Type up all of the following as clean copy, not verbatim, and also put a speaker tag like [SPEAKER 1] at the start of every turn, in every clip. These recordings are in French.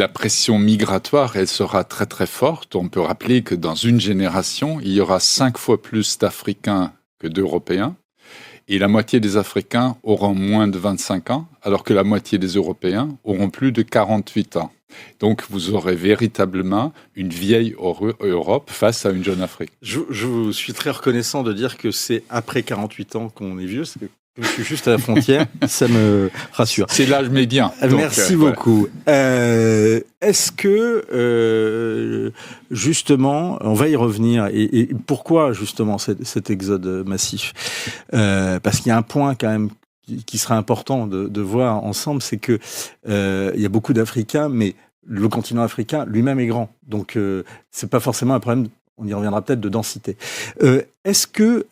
[SPEAKER 1] la pression migratoire, elle sera très très forte. On peut rappeler que dans une génération, il y aura 5 fois plus d'Africains que d'Européens. Et la moitié des Africains auront moins de 25 ans, alors que la moitié des Européens auront plus de 48 ans. Donc, vous aurez véritablement une vieille Europe face à une jeune Afrique.
[SPEAKER 2] Je vous suis très reconnaissant de dire que c'est après 48 ans qu'on est vieux. Je suis juste à la frontière, ça me rassure.
[SPEAKER 1] C'est l'âge médian.
[SPEAKER 2] Merci beaucoup. Est-ce que, justement, on va y revenir, et pourquoi, justement, cet exode massif parce qu'il y a un point, quand même, qui serait important de voir ensemble, c'est que il y a beaucoup d'Africains, mais le continent africain lui-même est grand. Donc, c'est pas forcément un problème, on y reviendra peut-être, de densité. Est-ce que,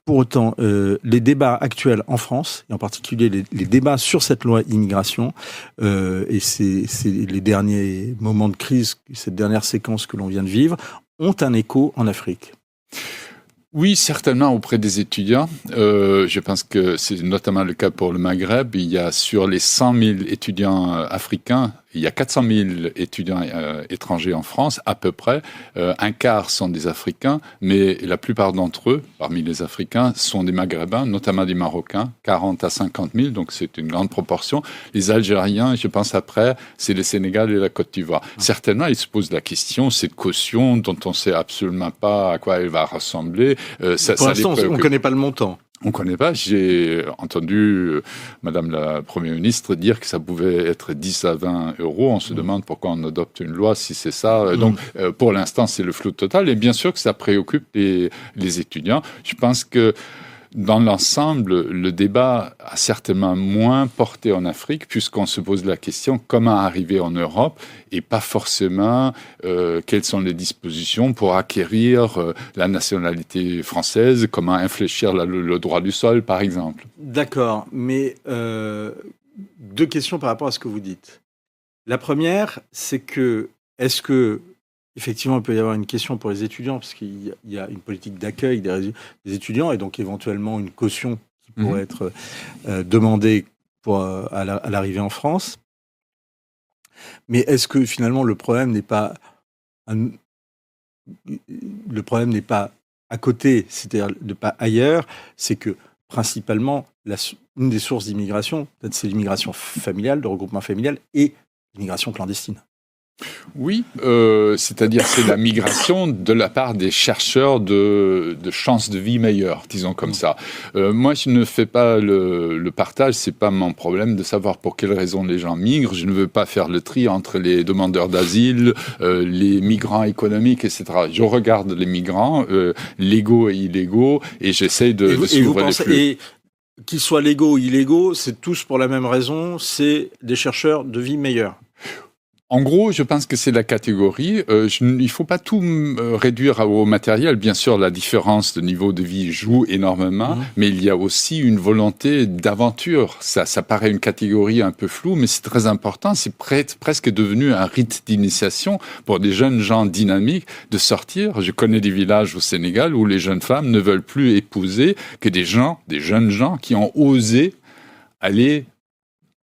[SPEAKER 2] pour autant, les débats actuels en France, et en particulier les débats sur cette loi immigration, et c'est les derniers moments de crise, cette dernière séquence que l'on vient de vivre, ont un écho en Afrique?
[SPEAKER 1] Oui, certainement auprès des étudiants. Je pense que c'est notamment le cas pour le Maghreb. Il y a sur les 100 000 étudiants africains, il y a 400 000 étudiants étrangers en France, à peu près. Un quart sont des Africains, mais la plupart d'entre eux, parmi les Africains, sont des Maghrébins, notamment des Marocains, 40 à 50 000, donc c'est une grande proportion. Les Algériens, je pense après, c'est le Sénégal et la Côte d'Ivoire. Certainement, ils se posent la question, cette caution dont on ne sait absolument pas à quoi elle va ressembler.
[SPEAKER 2] Pour l'instant, on ne connaît pas le montant.
[SPEAKER 1] On ne connaît pas. J'ai entendu Madame la Première ministre dire que ça pouvait être 10 à 20 euros. On se demande pourquoi on adopte une loi si c'est ça. Donc, pour l'instant, c'est le flou total. Et bien sûr que ça préoccupe les étudiants. Je pense que dans l'ensemble, le débat a certainement moins porté en Afrique, puisqu'on se pose la question comment arriver en Europe et pas forcément quelles sont les dispositions pour acquérir la nationalité française, comment infléchir le droit du sol, par exemple.
[SPEAKER 2] D'accord, mais deux questions par rapport à ce que vous dites. La première, c'est que, est-ce que effectivement, il peut y avoir une question pour les étudiants, parce qu'il y a une politique d'accueil des étudiants, et donc éventuellement une caution qui pourrait être demandée à l'arrivée en France. Mais est-ce que finalement le problème n'est pas à côté, c'est-à-dire pas ailleurs, c'est que principalement une des sources d'immigration, peut-être c'est l'immigration familiale, le regroupement familial, et l'immigration clandestine.
[SPEAKER 1] Oui, c'est-à-dire c'est la migration de la part des chercheurs de chances de vie meilleures, disons comme ça. Moi, je ne fais pas le partage, c'est pas mon problème de savoir pour quelles raisons les gens migrent. Je ne veux pas faire le tri entre les demandeurs d'asile, les migrants économiques, etc. Je regarde les migrants, légaux et illégaux, et j'essaie de suivre les flux.
[SPEAKER 2] Et qu'ils soient légaux ou illégaux, c'est tous pour la même raison, c'est des chercheurs de vie meilleure.
[SPEAKER 1] En gros, je pense que c'est la catégorie. Il ne faut pas tout réduire au matériel. Bien sûr, la différence de niveau de vie joue énormément, mais il y a aussi une volonté d'aventure. Ça paraît une catégorie un peu floue, mais c'est très important. C'est presque devenu un rite d'initiation pour des jeunes gens dynamiques de sortir. Je connais des villages au Sénégal où les jeunes femmes ne veulent plus épouser que des jeunes gens qui ont osé aller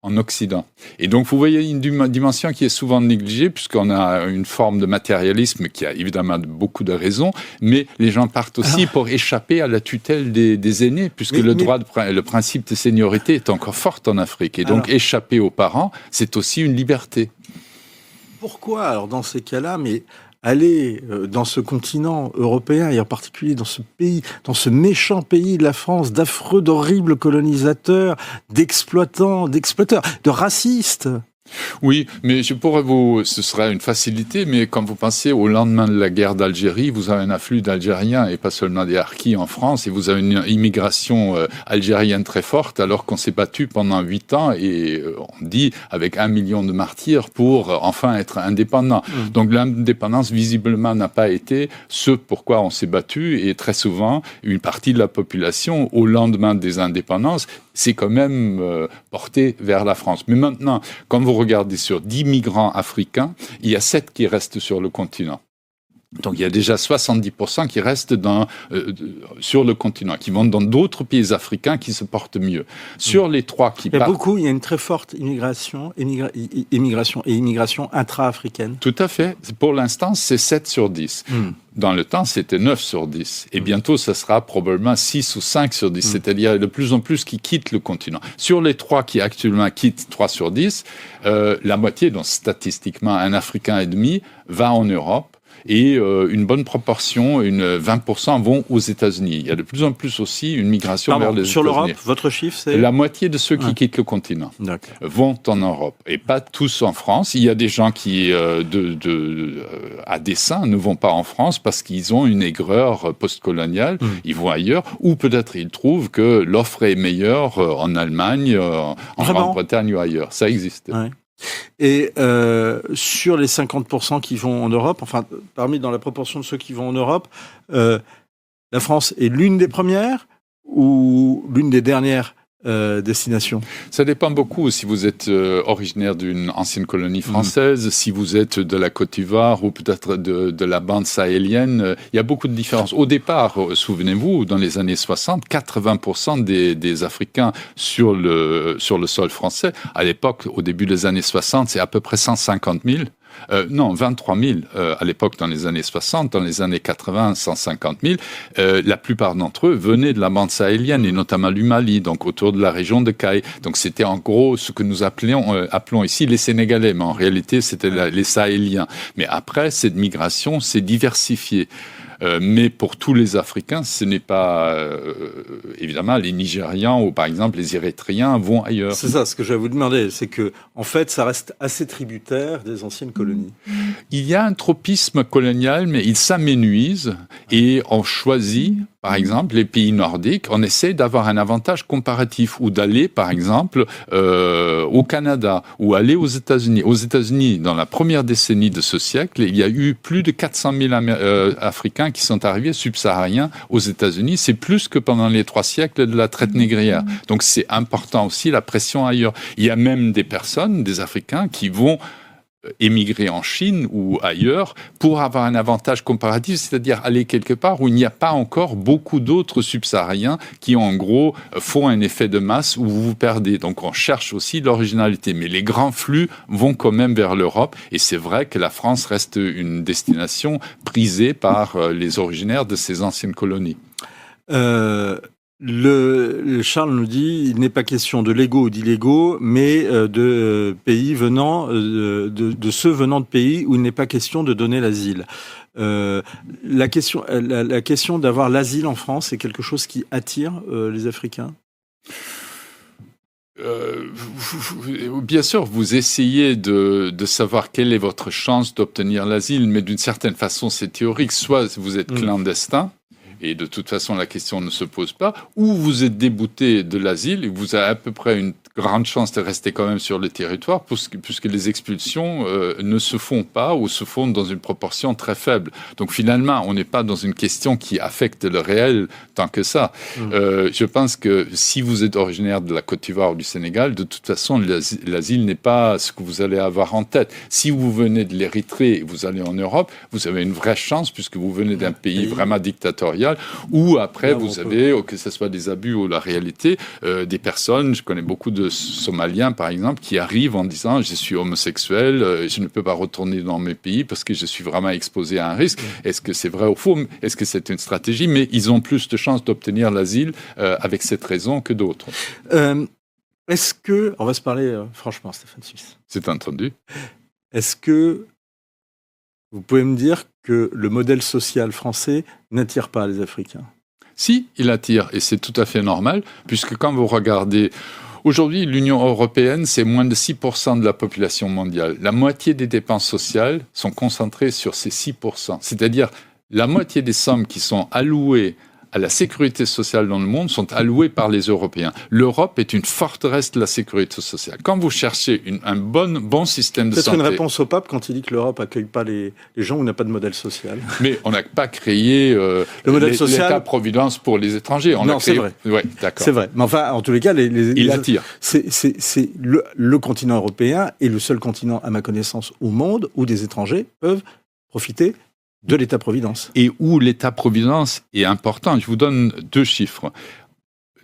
[SPEAKER 1] en Occident. Et donc, vous voyez une dimension qui est souvent négligée, puisqu'on a une forme de matérialisme qui a évidemment beaucoup de raisons, mais les gens partent aussi pour échapper à la tutelle des aînés, puisque le principe de seniorité est encore fort en Afrique. Et donc, échapper aux parents, c'est aussi une liberté.
[SPEAKER 2] Pourquoi, alors, dans ces cas-là, aller dans ce continent européen, et en particulier dans ce pays, dans ce méchant pays de la France, d'affreux, d'horribles colonisateurs, d'exploiteurs, de racistes?
[SPEAKER 1] Oui, mais ce serait une facilité, mais quand vous pensez au lendemain de la guerre d'Algérie, vous avez un afflux d'Algériens et pas seulement des Harkis en France, et vous avez une immigration algérienne très forte, alors qu'on s'est battu pendant 8 ans, et on dit avec 1 million de martyrs pour enfin être indépendant. Donc l'indépendance, visiblement, n'a pas été ce pourquoi on s'est battu, et très souvent, une partie de la population, au lendemain des indépendances, c'est quand même porté vers la France. Mais maintenant, quand vous regardez sur 10 migrants africains, il y a 7 qui restent sur le continent. Donc il y a déjà 70% qui restent sur le continent, qui vont dans d'autres pays africains qui se portent mieux. Sur les 3 qui partent...
[SPEAKER 2] il y a une très forte immigration intra-africaine.
[SPEAKER 1] Tout à fait. Pour l'instant, c'est 7 sur 10. Dans le temps, c'était 9 sur 10. Et bientôt, ce sera probablement 6 ou 5 sur 10. C'est-à-dire de plus en plus qui quittent le continent. Sur les 3 qui actuellement quittent 3 sur 10, la moitié, donc statistiquement un Africain et demi, va en Europe. Et une bonne proportion, 20% vont aux États-Unis. Il y a de plus en plus aussi une migration vers les États-Unis.
[SPEAKER 2] Sur l'Europe, votre chiffre, c'est...
[SPEAKER 1] La moitié de ceux qui quittent le continent vont en Europe. Et pas tous en France. Il y a des gens qui, à dessein, ne vont pas en France parce qu'ils ont une aigreur postcoloniale. Ils vont ailleurs. Ou peut-être ils trouvent que l'offre est meilleure en Allemagne, en Grande-Bretagne ou ailleurs. Ça existe.
[SPEAKER 2] Ouais. Et sur les 50% qui vont en Europe, enfin, dans la proportion de ceux qui vont en Europe, la France est l'une des premières ou l'une des dernières destinations?
[SPEAKER 1] Ça dépend beaucoup si vous êtes originaire d'une ancienne colonie française, si vous êtes de la Côte d'Ivoire ou peut-être de la bande sahélienne. Il y a beaucoup de différences. Au départ, souvenez-vous, dans les années 60, 80% des Africains sur le sol français, à l'époque, au début des années 60, c'est à peu près 150 000. 23 000 à l'époque dans les années 60, dans les années 80, 150 000. La plupart d'entre eux venaient de la bande sahélienne et notamment du Mali, donc autour de la région de Caille. Donc c'était en gros ce que nous appelons ici les Sénégalais, mais en réalité c'était les Sahéliens. Mais après, cette migration s'est diversifiée. Mais pour tous les Africains, ce n'est pas... évidemment, les Nigérians ou par exemple les Érythréens vont ailleurs.
[SPEAKER 2] C'est ça, ce que je vais vous demander, c'est que en fait, ça reste assez tributaire des anciennes colonies.
[SPEAKER 1] Il y a un tropisme colonial, mais il s'aménuise et on choisit, par exemple, les pays nordiques, on essaie d'avoir un avantage comparatif ou d'aller, par exemple, au Canada ou aller aux États-Unis. Aux États-Unis, dans la première décennie de ce siècle, il y a eu plus de 400 000 Africains qui sont arrivés subsahariens aux États-Unis. C'est plus que pendant les 3 siècles de la traite négrière. Donc c'est important aussi la pression ailleurs. Il y a même des personnes, des Africains, qui vont émigrer en Chine ou ailleurs pour avoir un avantage comparatif, c'est-à-dire aller quelque part où il n'y a pas encore beaucoup d'autres subsahariens qui, en gros, font un effet de masse où vous vous perdez. Donc on cherche aussi l'originalité. Mais les grands flux vont quand même vers l'Europe et c'est vrai que la France reste une destination prisée par les originaires de ces anciennes colonies.
[SPEAKER 2] Charles nous dit il n'est pas question de légaux ou d'illégaux, mais de pays venant de ceux venant de pays où il n'est pas question de donner l'asile. La question d'avoir l'asile en France est quelque chose qui attire les Africains.
[SPEAKER 1] Bien sûr, vous essayez de savoir quelle est votre chance d'obtenir l'asile, mais d'une certaine façon, c'est théorique. Soit vous êtes clandestin, et de toute façon, la question ne se pose pas, ou vous êtes débouté de l'asile et vous avez à peu près une grande chance de rester quand même sur le territoire puisque les expulsions ne se font pas ou se font dans une proportion très faible. Donc finalement, on n'est pas dans une question qui affecte le réel tant que ça. Je pense que si vous êtes originaire de la Côte d'Ivoire ou du Sénégal, de toute façon, l'asile n'est pas ce que vous allez avoir en tête. Si vous venez de l'Érythrée et vous allez en Europe, vous avez une vraie chance puisque vous venez d'un pays vraiment dictatorial où après vous avez, que ce soit des abus ou la réalité, des personnes, je connais beaucoup de Somaliens par exemple, qui arrivent en disant je suis homosexuel, je ne peux pas retourner dans mes pays parce que je suis vraiment exposé à un risque. Est-ce que c'est vrai ou faux? Est-ce que c'est une stratégie? Mais ils ont plus de chances d'obtenir l'asile avec cette raison que d'autres.
[SPEAKER 2] Est-ce que, on va se parler franchement, Stéphane Suisse.
[SPEAKER 1] C'est entendu.
[SPEAKER 2] Est-ce que vous pouvez me dire que le modèle social français n'attire pas les Africains?
[SPEAKER 1] Si, il attire, et c'est tout à fait normal, puisque quand vous regardez... Aujourd'hui, l'Union européenne, c'est moins de 6% de la population mondiale. La moitié des dépenses sociales sont concentrées sur ces 6%. C'est-à-dire, la moitié des sommes qui sont allouées à la sécurité sociale dans le monde sont allouées par les Européens. L'Europe est une forteresse de la sécurité sociale. Quand vous cherchez un bon système de santé...
[SPEAKER 2] C'est une réponse au pape quand il dit que l'Europe n'accueille pas les gens où n'a pas de modèle social.
[SPEAKER 1] Mais on n'a pas créé le modèle social, l'État-providence pour les étrangers.
[SPEAKER 2] Non, c'est vrai.
[SPEAKER 1] Ouais, d'accord.
[SPEAKER 2] C'est vrai. Mais enfin, en tous les cas,
[SPEAKER 1] il attire.
[SPEAKER 2] C'est le continent européen est le seul continent, à ma connaissance, au monde où des étrangers peuvent profiter de l'État-providence.
[SPEAKER 1] Et où l'État-providence est important. Je vous donne 2 chiffres.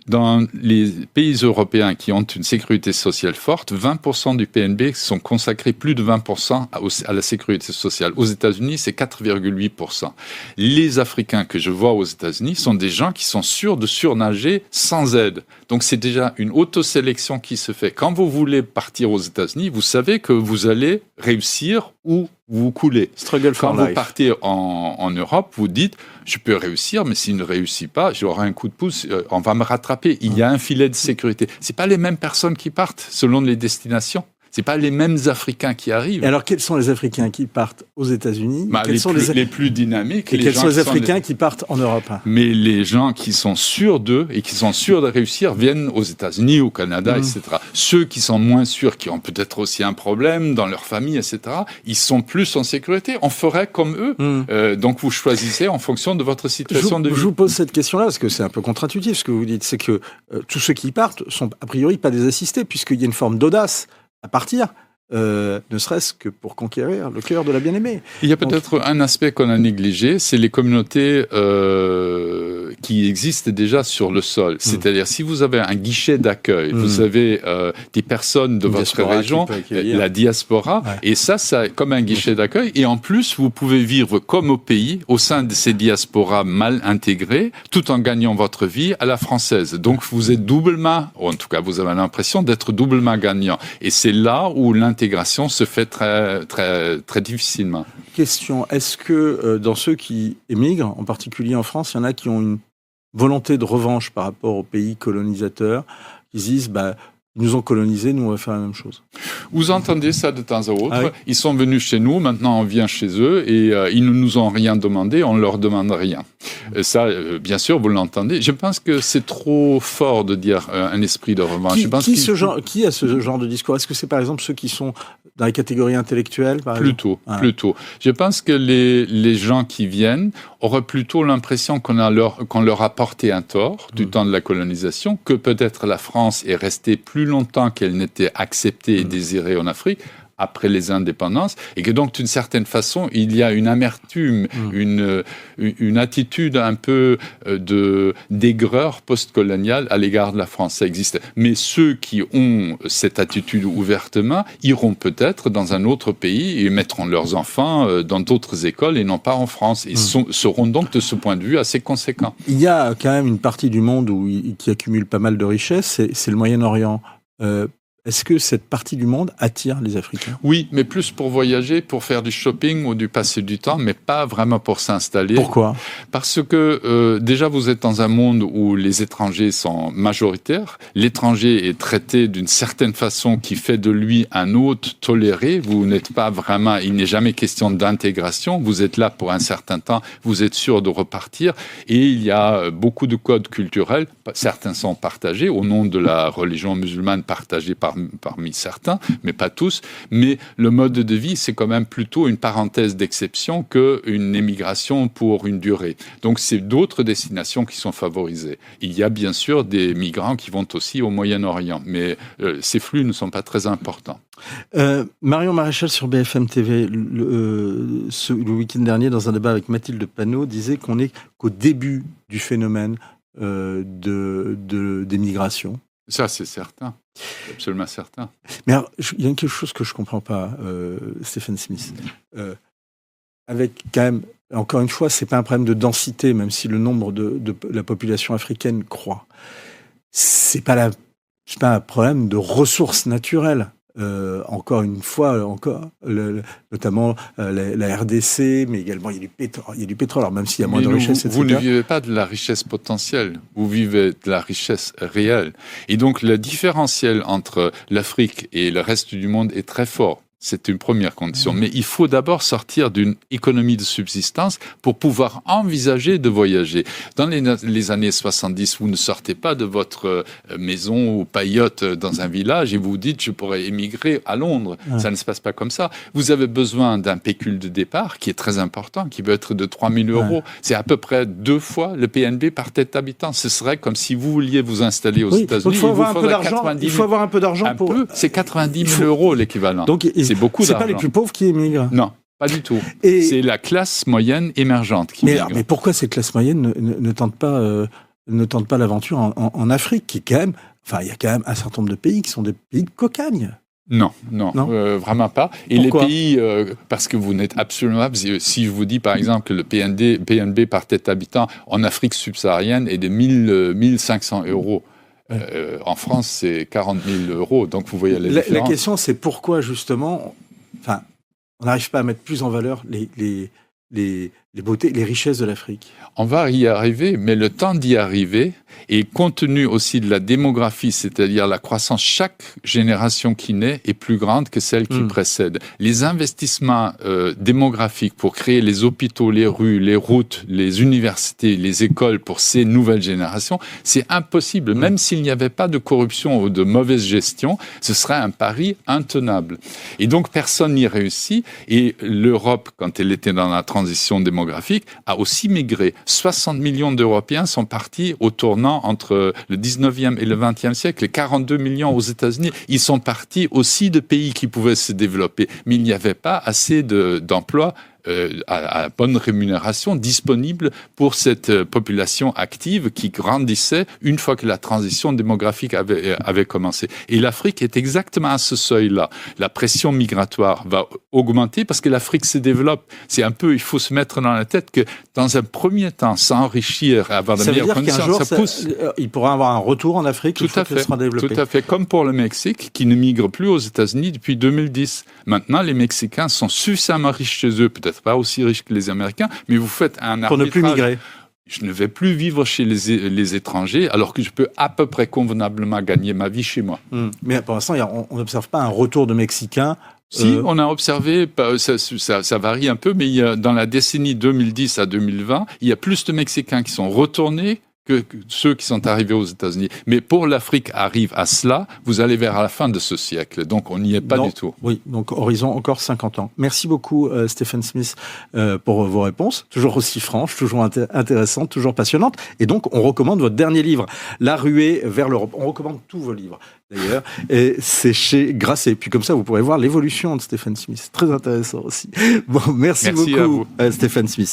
[SPEAKER 1] Dans les pays européens qui ont une sécurité sociale forte, 20% du PNB sont consacrés, plus de 20% à la sécurité sociale. Aux États-Unis, c'est 4,8%. Les Africains que je vois aux États-Unis sont des gens qui sont sûrs de surnager sans aide. Donc c'est déjà une autosélection qui se fait. Quand vous voulez partir aux États-Unis, vous savez que vous allez réussir ou vous coulez.
[SPEAKER 2] Struggle for
[SPEAKER 1] Quand
[SPEAKER 2] life.
[SPEAKER 1] vous partez en Europe, vous dites je peux réussir, mais s'il ne réussit pas, j'aurai un coup de pouce, on va me rattraper. Il y a un filet de sécurité. C'est pas les mêmes personnes qui partent selon les destinations. C'est pas les mêmes Africains qui arrivent.
[SPEAKER 2] Et alors, quels sont les Africains qui partent aux États-Unis?
[SPEAKER 1] Quels sont les plus dynamiques?
[SPEAKER 2] Et quels sont les Africains qui partent en Europe?
[SPEAKER 1] Mais les gens qui sont sûrs d'eux et qui sont sûrs de réussir viennent aux États-Unis, au Canada, etc. Ceux qui sont moins sûrs, qui ont peut-être aussi un problème dans leur famille, etc., ils sont plus en sécurité. On ferait comme eux. Donc, vous choisissez en fonction de votre situation de vie.
[SPEAKER 2] Je vous pose cette question-là parce que c'est un peu contre-intuitif ce que vous dites. C'est que tous ceux qui partent sont a priori pas des assistés puisqu'il y a une forme d'audace à partir, ne serait-ce que pour conquérir le cœur de la bien-aimée.
[SPEAKER 1] Il y a peut-être un aspect qu'on a négligé, c'est les communautés qui existent déjà sur le sol. C'est-à-dire, si vous avez un guichet d'accueil, vous avez des personnes de votre région, la diaspora, et ça, comme un guichet d'accueil, et en plus, vous pouvez vivre comme au pays, au sein de ces diasporas mal intégrées, tout en gagnant votre vie à la française. Donc, vous êtes doublement, ou en tout cas, vous avez l'impression d'être doublement gagnant. Et c'est là où l'intégration se fait très, très, très difficilement.
[SPEAKER 2] Question, est-ce que dans ceux qui émigrent, en particulier en France, il y en a qui ont une volonté de revanche par rapport aux pays colonisateurs, qui se disent, ils nous ont colonisés, nous on va faire la même chose?
[SPEAKER 1] Vous entendez ça de temps à autre.
[SPEAKER 2] Ah oui.
[SPEAKER 1] Ils sont venus chez nous, maintenant on vient chez eux et ils ne nous ont rien demandé, on ne leur demande rien. Ça, bien sûr, vous l'entendez. Je pense que c'est trop fort de dire un esprit de revanche.
[SPEAKER 2] Qui a ce genre de discours? Est-ce que c'est par exemple ceux qui sont dans les catégories intellectuelles par
[SPEAKER 1] exemple? Plutôt. Je pense que les gens qui viennent auraient plutôt l'impression qu'on leur a porté un tort du temps de la colonisation, que peut-être la France est restée plus longtemps qu'elle n'était acceptée et désirée en Afrique après les indépendances, et que donc d'une certaine façon il y a une amertume, une attitude un peu d'aigreur post-coloniale à l'égard de la France. Ça existe. Mais ceux qui ont cette attitude ouvertement iront peut-être dans un autre pays et mettront leurs enfants dans d'autres écoles et non pas en France. Et seront donc de ce point de vue assez conséquents.
[SPEAKER 2] Il y a quand même une partie du monde qui accumule pas mal de richesses, c'est le Moyen-Orient. Est-ce que cette partie du monde attire les Africains?
[SPEAKER 1] Oui, mais plus pour voyager, pour faire du shopping ou du passer du temps, mais pas vraiment pour s'installer.
[SPEAKER 2] Pourquoi?
[SPEAKER 1] Parce que déjà, vous êtes dans un monde où les étrangers sont majoritaires. L'étranger est traité d'une certaine façon qui fait de lui un hôte toléré. Vous n'êtes pas vraiment... Il n'est jamais question d'intégration. Vous êtes là pour un certain temps. Vous êtes sûr de repartir. Et il y a beaucoup de codes culturels. Certains sont partagés au nom de la religion musulmane, partagée parmi certains, mais pas tous. Mais le mode de vie, c'est quand même plutôt une parenthèse d'exception qu'une émigration pour une durée. Donc, c'est d'autres destinations qui sont favorisées. Il y a bien sûr des migrants qui vont aussi au Moyen-Orient, mais ces flux ne sont pas très importants.
[SPEAKER 2] Marion Maréchal sur BFM TV, le week-end dernier, dans un débat avec Mathilde Panot, disait qu'on n'est qu'au début du phénomène d'émigration.
[SPEAKER 1] Ça, c'est certain. Absolument certain.
[SPEAKER 2] Mais alors, il y a quelque chose que je ne comprends pas, Stephen Smith. Avec quand même, encore une fois, ce n'est pas un problème de densité, même si le nombre de la population africaine croît. Ce n'est pas un problème de ressources naturelles. Encore une fois, notamment la RDC, mais également il y a du pétrole, alors même s'il y a moins de richesse, etc.
[SPEAKER 1] Vous ne vivez pas de la richesse potentielle, vous vivez de la richesse réelle. Et donc le différentiel entre l'Afrique et le reste du monde est très fort. C'est une première condition. Mais il faut d'abord sortir d'une économie de subsistance pour pouvoir envisager de voyager. Dans les années 70, vous ne sortez pas de votre maison ou paillote dans un village et vous vous dites « je pourrais émigrer à Londres ». Ça ne se passe pas comme ça. Vous avez besoin d'un pécule de départ qui est très important, qui peut être de 3 000 €. C'est à peu près 2 fois le PNB par tête d'habitant. Ce serait comme si vous vouliez vous installer aux États-Unis.
[SPEAKER 2] Il faut avoir un peu d'argent pour...
[SPEAKER 1] C'est 90 000 € l'équivalent.
[SPEAKER 2] Donc, c'est pas les plus pauvres qui émigrent.
[SPEAKER 1] Non. Pas du tout.
[SPEAKER 2] Et...
[SPEAKER 1] C'est la classe moyenne émergente qui migre.
[SPEAKER 2] Mais pourquoi cette classe moyenne ne tente pas l'aventure en Afrique, qui est quand même... Enfin, il y a quand même un certain nombre de pays qui sont des pays de cocagne.
[SPEAKER 1] Non, vraiment pas. Et
[SPEAKER 2] pourquoi?
[SPEAKER 1] Les pays, parce que vous n'êtes absolument pas... Si je vous dis, par exemple, que le PNB par tête d'habitant en Afrique subsaharienne est de 1500 euros. En France, c'est 40 000 euros. Donc, vous voyez la différence.
[SPEAKER 2] La question, c'est pourquoi, justement... Enfin, on n'arrive pas à mettre plus en valeur les beautés, les richesses de l'Afrique.
[SPEAKER 1] On va y arriver, mais le temps d'y arriver, et compte tenu aussi de la démographie, c'est-à-dire la croissance, chaque génération qui naît est plus grande que celle qui précède. Les investissements démographiques pour créer les hôpitaux, les rues, les routes, les universités, les écoles pour ces nouvelles générations, c'est impossible. Même s'il n'y avait pas de corruption ou de mauvaise gestion, ce serait un pari intenable. Et donc, personne n'y réussit. Et l'Europe, quand elle était dans la transition démographique, a aussi migré. 60 millions d'Européens sont partis au tournant entre le 19e et le 20e siècle, et 42 millions aux États-Unis. Ils sont partis aussi de pays qui pouvaient se développer, mais il n'y avait pas assez d'emplois à bonne rémunération disponible pour cette population active qui grandissait une fois que la transition démographique avait commencé. Et l'Afrique est exactement à ce seuil-là. La pression migratoire va augmenter parce que l'Afrique se développe. C'est un peu, il faut se mettre dans la tête que dans un premier temps, s'enrichir, avoir de meilleures conditions, ça pousse.
[SPEAKER 2] Il pourra avoir un retour en Afrique
[SPEAKER 1] tout à fait, sera développé. Tout à fait. Comme pour le Mexique, qui ne migre plus aux États-Unis depuis 2010. Maintenant, les Mexicains sont suffisamment riches chez eux, peut-être pas aussi riches que les Américains, mais vous faites un arbitrage.
[SPEAKER 2] Pour ne plus migrer.
[SPEAKER 1] Je ne vais plus vivre chez les étrangers, alors que je peux à peu près convenablement gagner ma vie chez moi.
[SPEAKER 2] Mais pour l'instant, on n'observe pas un retour de Mexicains.
[SPEAKER 1] Si, on a observé, ça varie un peu, mais dans la décennie 2010 à 2020, il y a plus de Mexicains qui sont retournés que ceux qui sont arrivés aux États-Unis. Mais pour l'Afrique arrive à cela, vous allez vers la fin de ce siècle. Donc, on n'y est pas du tout.
[SPEAKER 2] Oui, donc horizon encore 50 ans. Merci beaucoup, Stephen Smith, pour vos réponses. Toujours aussi franches, toujours intéressantes, toujours passionnantes. Et donc, on recommande votre dernier livre, La ruée vers l'Europe. On recommande tous vos livres, d'ailleurs. Et c'est chez Grasset. Puis comme ça, vous pourrez voir l'évolution de Stephen Smith. Très intéressant aussi. Bon, merci beaucoup, Stephen Smith.